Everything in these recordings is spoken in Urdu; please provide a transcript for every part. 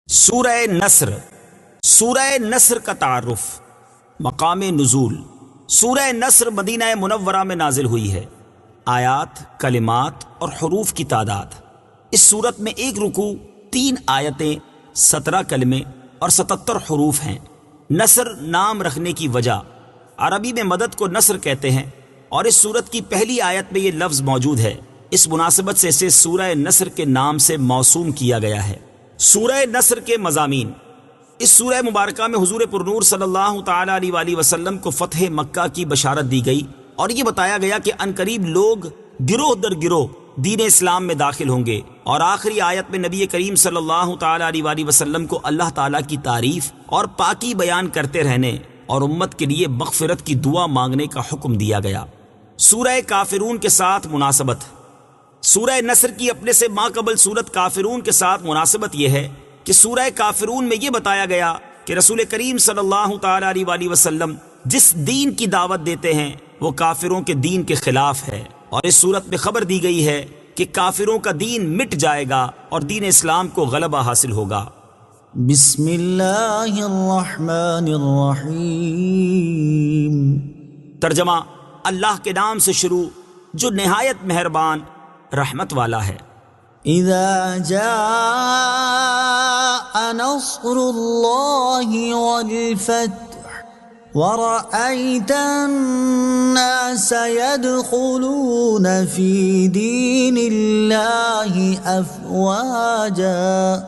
سورہ نصر. سورہ نصر کا تعارف. مقام نزول. سورہ نصر مدینہ منورہ میں نازل ہوئی ہے. آیات، کلمات اور حروف کی تعداد. اس صورت میں ایک رکوع، 3 آیتیں، 17 کلمے اور 77 حروف ہیں. نصر نام رکھنے کی وجہ، عربی میں مدد کو نصر کہتے ہیں اور اس صورت کی پہلی آیت میں یہ لفظ موجود ہے. اس مناسبت سے اسے سورہ نصر کے نام سے موسوم کیا گیا ہے. سورہ نصر کے مضامین. اس سورہ مبارکہ میں حضور پرنور صلی اللہ تعالی علیہ وآلہ وسلم کو فتح مکہ کی بشارت دی گئی اور یہ بتایا گیا کہ عنقریب لوگ گروہ در گروہ دین اسلام میں داخل ہوں گے. اور آخری آیت میں نبی کریم صلی اللہ تعالی علیہ وآلہ وسلم کو اللہ تعالیٰ کی تعریف اور پاکی بیان کرتے رہنے اور امت کے لیے مغفرت کی دعا مانگنے کا حکم دیا گیا. سورہ کافرون کے ساتھ مناسبت. سورہ نصر کی اپنے سے ماقبل سورت کافرون کے ساتھ مناسبت یہ ہے کہ سورہ کافرون میں یہ بتایا گیا کہ رسول کریم صلی اللہ تعالی علیہ وآلہ وسلم جس دین کی دعوت دیتے ہیں وہ کافروں کے دین کے خلاف ہے، اور اس صورت میں خبر دی گئی ہے کہ کافروں کا دین مٹ جائے گا اور دین اسلام کو غلبہ حاصل ہوگا. بسم اللہ الرحمن الرحیم. ترجمہ: اللہ کے نام سے شروع جو نہایت مہربان رحمت والا ہے. اذا جاء نصر اللہ والفتح ورأيت الناس يدخلون في دين الله أفواجا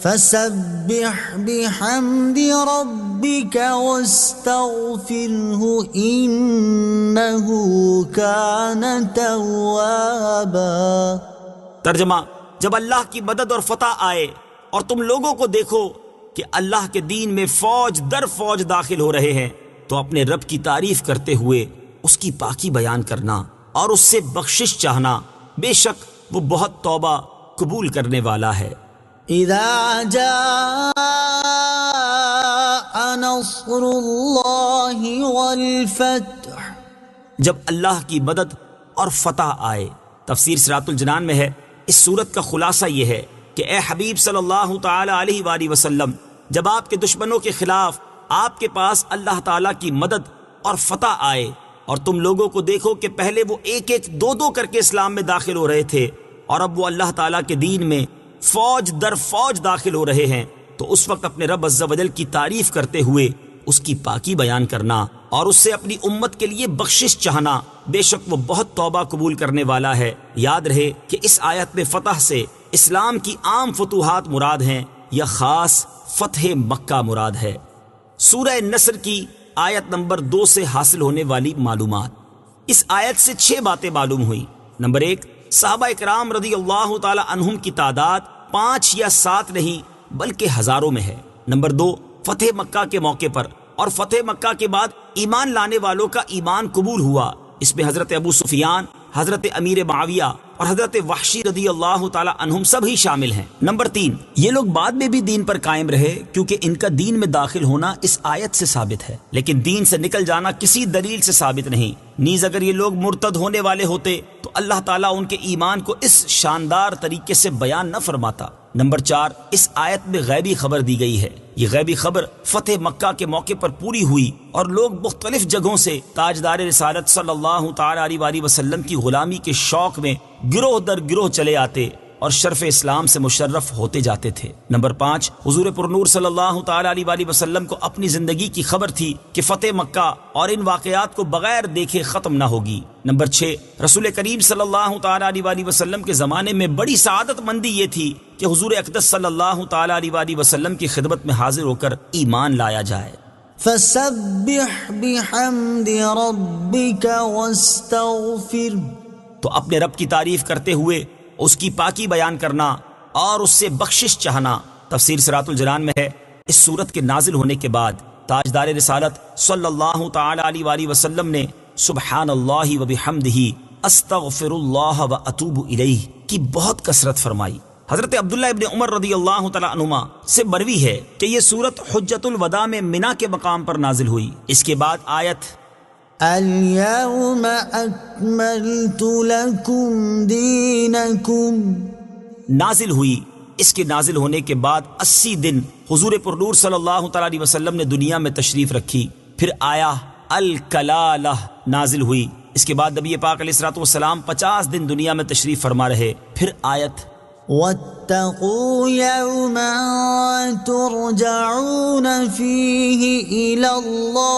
فسبح بحمد ربك واستغفره إنه كان توابا. ترجمہ: جب اللہ کی مدد اور فتح آئے اور تم لوگوں کو دیکھو کہ اللہ کے دین میں فوج در فوج داخل ہو رہے ہیں تو اپنے رب کی تعریف کرتے ہوئے اس کی پاکی بیان کرنا اور اس سے بخشش چاہنا، بے شک وہ بہت توبہ قبول کرنے والا ہے. اذا جاء نصر اللہ والفتح. جب اللہ کی مدد اور فتح آئے. تفسیر صراط الجنان میں ہے اس صورت کا خلاصہ یہ ہے کہ اے حبیب صلی اللہ تعالی علیہ وآلہ وسلم، جب آپ کے دشمنوں کے خلاف آپ کے پاس اللہ تعالیٰ کی مدد اور فتح آئے اور تم لوگوں کو دیکھو کہ پہلے وہ ایک ایک دو دو کر کے اسلام میں داخل ہو رہے تھے اور اب وہ اللہ تعالیٰ کے دین میں فوج در فوج داخل ہو رہے ہیں، تو اس وقت اپنے رب عز و جل کی تعریف کرتے ہوئے اس کی پاکی بیان کرنا اور اس سے اپنی امت کے لیے بخشش چاہنا، بے شک وہ بہت توبہ قبول کرنے والا ہے. یاد رہے کہ اس آیت میں فتح سے اسلام کی عام فتوحات مراد ہیں یا خاص فتح مکہ مراد ہے. سورہ نصر کی آیت نمبر 2 سے حاصل ہونے والی معلومات. اس آیت سے 6 باتیں معلوم ہوئی. نمبر 1، صحابہ اکرام رضی اللہ تعالی عنہم کی تعداد 5 یا 7 نہیں بلکہ ہزاروں میں ہے. نمبر 2، فتح مکہ کے موقع پر اور فتح مکہ کے بعد ایمان لانے والوں کا ایمان قبول ہوا. اس میں حضرت ابو سفیان، حضرت امیر معاویہ اور حضرت وحشی رضی اللہ تعالی عنہم سب ہی شامل ہیں. نمبر 3، یہ لوگ بعد میں بھی دین پر قائم رہے کیونکہ ان کا دین میں داخل ہونا اس آیت سے ثابت ہے، لیکن دین سے نکل جانا کسی دلیل سے ثابت نہیں. نیز اگر یہ لوگ مرتد ہونے والے ہوتے تو اللہ تعالیٰ ان کے ایمان کو اس شاندار طریقے سے بیان نہ فرماتا. نمبر 4، اس آیت میں غیبی خبر دی گئی ہے. یہ غیبی خبر فتح مکہ کے موقع پر پوری ہوئی اور لوگ مختلف جگہوں سے تاجدار رسالت صلی اللہ تعالی علیہ وآلہ وسلم کی غلامی کے شوق میں گروہ در گروہ چلے آتے اور شرف اسلام سے مشرف ہوتے جاتے تھے. نمبر 5، حضور پرنور صلی اللہ تعالی علیہ وآلہ وسلم کو اپنی زندگی کی خبر تھی کہ فتح مکہ اور ان واقعات کو بغیر دیکھے ختم نہ ہوگی. نمبر 6، رسول کریم صلی اللہ تعالی علیہ وآلہ وسلم کے زمانے میں بڑی سعادت مندی یہ تھی کہ حضور اقدس صلی اللہ تعالی علیہ وآلہ وسلم کی خدمت میں حاضر ہو کر ایمان لایا جائے. فسبح بحمد ربک واستغفر. تو اپنے رب کی تعریف کرتے ہوئے اس کی پاکی بیان کرنا اور اس سے بخشش چاہنا. تفسیر صراط الجنان میں ہے اس صورت کے نازل ہونے کے بعد تاجدار رسالت صلی اللہ تعالی علیہ وآلہ وسلم نے سبحان اللہ و بحمدہ استغفر اللہ و اتوب الیہ کی بہت کثرت فرمائی. حضرت عبداللہ ابن عمر رضی اللہ تعالی عنہما سے مروی ہے کہ یہ سورت حجۃ الوداع میں منا کے مقام پر نازل ہوئی. اس کے بعد آیت اليوم اکملت لکم دینکم نازل ہوئی. اس کے نازل ہونے کے بعد 80 دن حضور پر نور صلی اللہ تعالیٰ علیہ وسلم نے دنیا میں تشریف رکھی. پھر آیا الکلالہ نازل ہوئی. اس کے بعد نبی پاک علیہ الصلوۃ والسلام 50 دن دنیا میں تشریف فرما رہے. پھر آیت واتقوا يوما ترجعون فيه إلى الله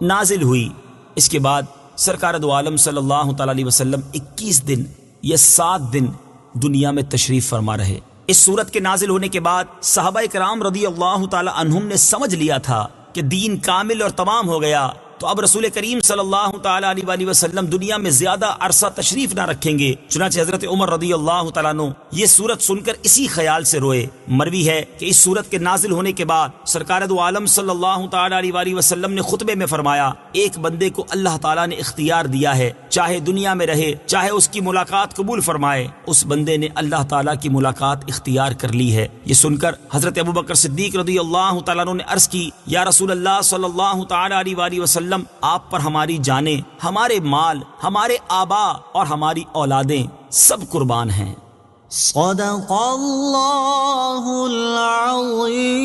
نازل ہوئی. اس کے بعد سرکار دو عالم صلی اللہ تعالیٰ علیہ وسلم 21 دن یا 7 دن دنیا میں تشریف فرما رہے. اس سورت کے نازل ہونے کے بعد صحابہ کرام رضی اللہ تعالی عنہم نے سمجھ لیا تھا کہ دین کامل اور تمام ہو گیا، تو اب رسول کریم صلی اللہ تعالی علیہ وآلہ وسلم دنیا میں زیادہ عرصہ تشریف نہ رکھیں گے. چنانچہ حضرت عمر رضی اللہ تعالیٰ عنہ یہ سورت سن کر اسی خیال سے روئے. مروی ہے کہ اس سورت کے نازل ہونے کے بعد سرکار دو عالم صلی اللہ تعالی علیہ وآلہ وسلم نے خطبے میں فرمایا، ایک بندے کو اللہ تعالیٰ نے اختیار دیا ہے، چاہے دنیا میں رہے چاہے اس کی ملاقات قبول فرمائے. اس بندے نے اللہ تعالیٰ کی ملاقات اختیار کر لی ہے. یہ سن کر حضرت ابوبکر صدیق رضی اللہ تعالیٰ عنہ نے عرض کی، یا رسول اللہ صلی اللہ تعالی علیہ وآلہ وسلم، آپ پر ہماری جانیں، ہمارے مال، ہمارے آبا اور ہماری اولادیں سب قربان ہیں. صدق اللہ العظیم.